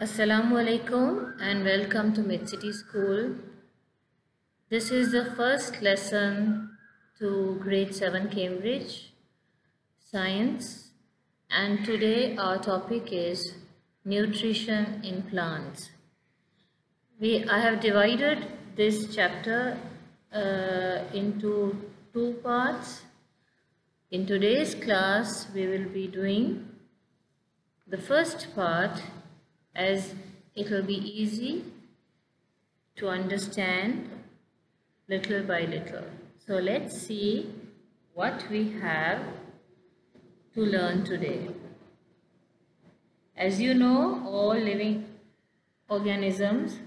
Assalamu alaikum and welcome to Mid-City School. This is the first lesson to grade 7 Cambridge Science, and today our topic is nutrition in plants. I have divided this chapter into two parts. In today's class we will be doing the first part, as it will be easy to understand little by little. So let's see what we have to learn today. As you know, all living organisms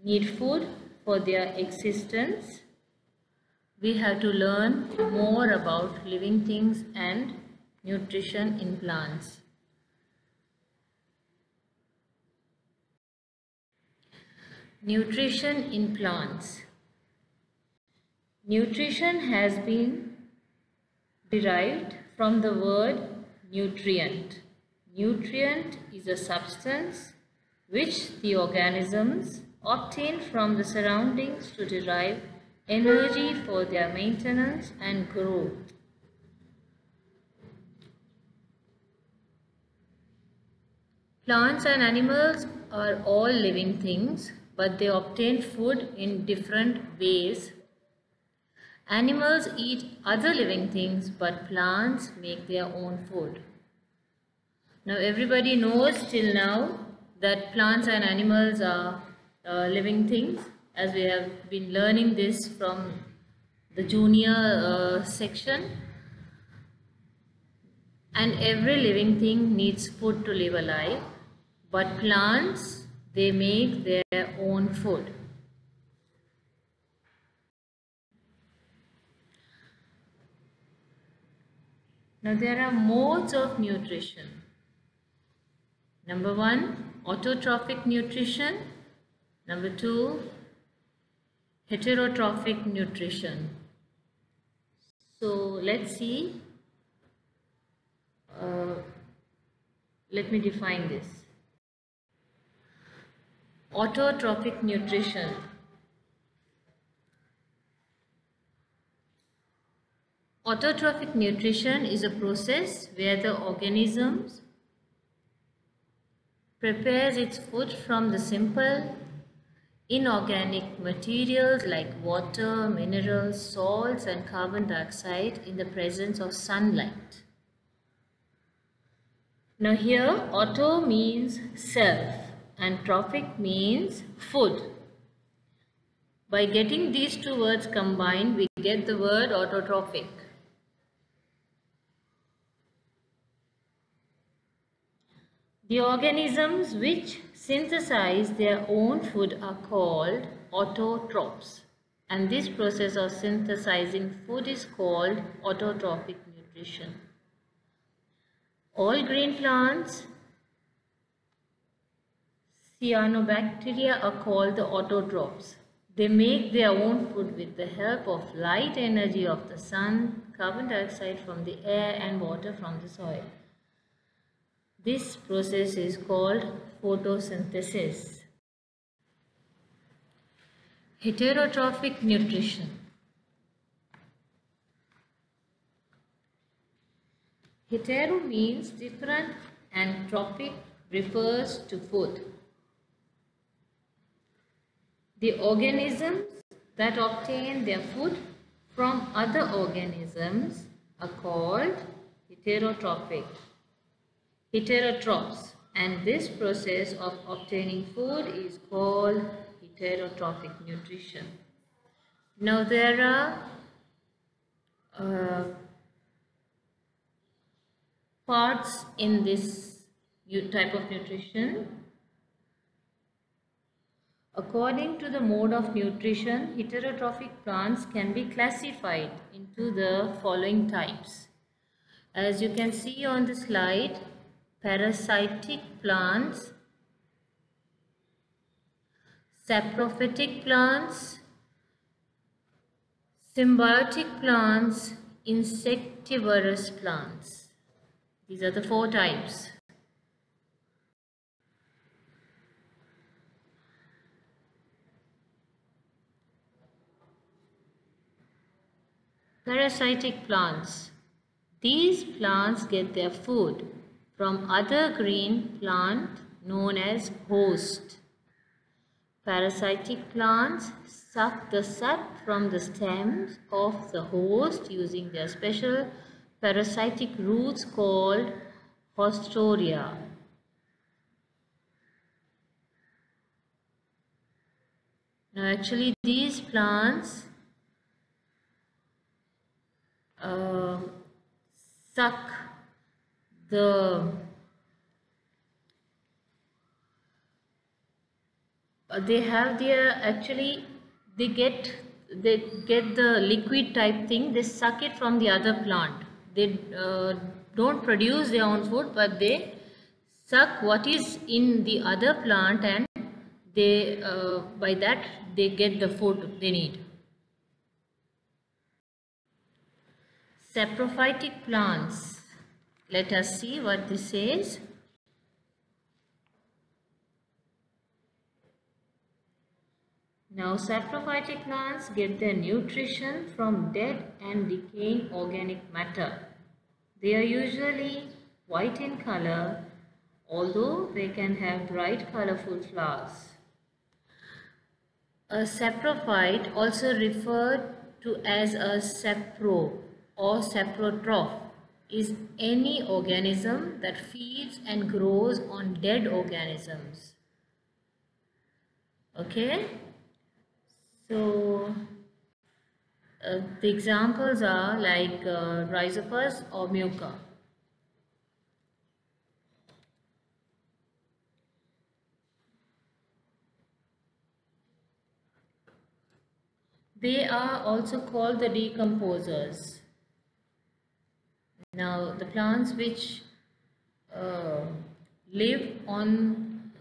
need food for their existence. We have to learn more about living things and nutrition in plants. Nutrition in plants. Nutrition has been derived from the word nutrient. Nutrient is a substance which the organisms obtain from the surroundings to derive energy for their maintenance and growth. Plants and animals are all living things, but they obtain food in different ways. Animals eat other living things, but plants make their own food. Now everybody knows till now that plants and animals are living things, as we have been learning this from the junior section. And every living thing needs food to live alive, but plants, they make their own food. Now there are modes of nutrition. Number 1, autotrophic nutrition. Number 2, heterotrophic nutrition. So let's see. Let me define this. Autotrophic nutrition. Autotrophic nutrition is a process where the organisms prepares its food from the simple inorganic materials like water, minerals, salts and carbon dioxide in the presence of sunlight. Now here auto means self and trophic means food. By getting these two words combined, we get the word autotrophic. The organisms which synthesize their own food are called autotrophs, and this process of synthesizing food is called autotrophic nutrition. All green plants, cyanobacteria, are called the autotrophs. They make their own food with the help of light energy of the sun, carbon dioxide from the air and water from the soil. This process is called photosynthesis. Heterotrophic nutrition. Hetero means different and trophic refers to food. The organisms that obtain their food from other organisms are called heterotrophs, and this process of obtaining food is called heterotrophic nutrition. Now there are parts in this type of nutrition. According to the mode of nutrition, heterotrophic plants can be classified into the following types. As you can see on the slide, parasitic plants, saprophytic plants, symbiotic plants, insectivorous plants. These are the 4 types. Parasitic plants. These plants get their food from other green plant known as host. Parasitic plants suck the sap from the stems of the host using their special parasitic roots called haustoria. Now actually these plants suck the they have their actually they get the liquid type thing. They suck it from the other plant. They don't produce their own food, but they suck what is in the other plant, and they by that they get the food they need. Saprophytic plants. Let us see what this says. Now, saprophytic plants get their nutrition from dead and decaying organic matter. They are usually white in color, although they can have bright colorful flowers. A saprophyte, also referred to as a sapro or saprotroph, is any organism that feeds and grows on dead organisms. Okay? So, the examples are like Rhizopus or Muca. They are also called the decomposers. Now, the plants which live on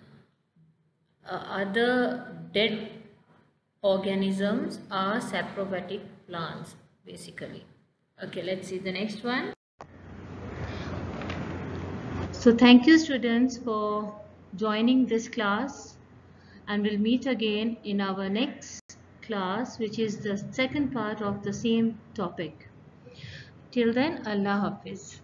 other dead organisms are saprophytic plants basically. Okay, let's see the next one. So thank you students for joining this class, and we'll meet again in our next class, which is the second part of the same topic. Till then, Allah Hafiz.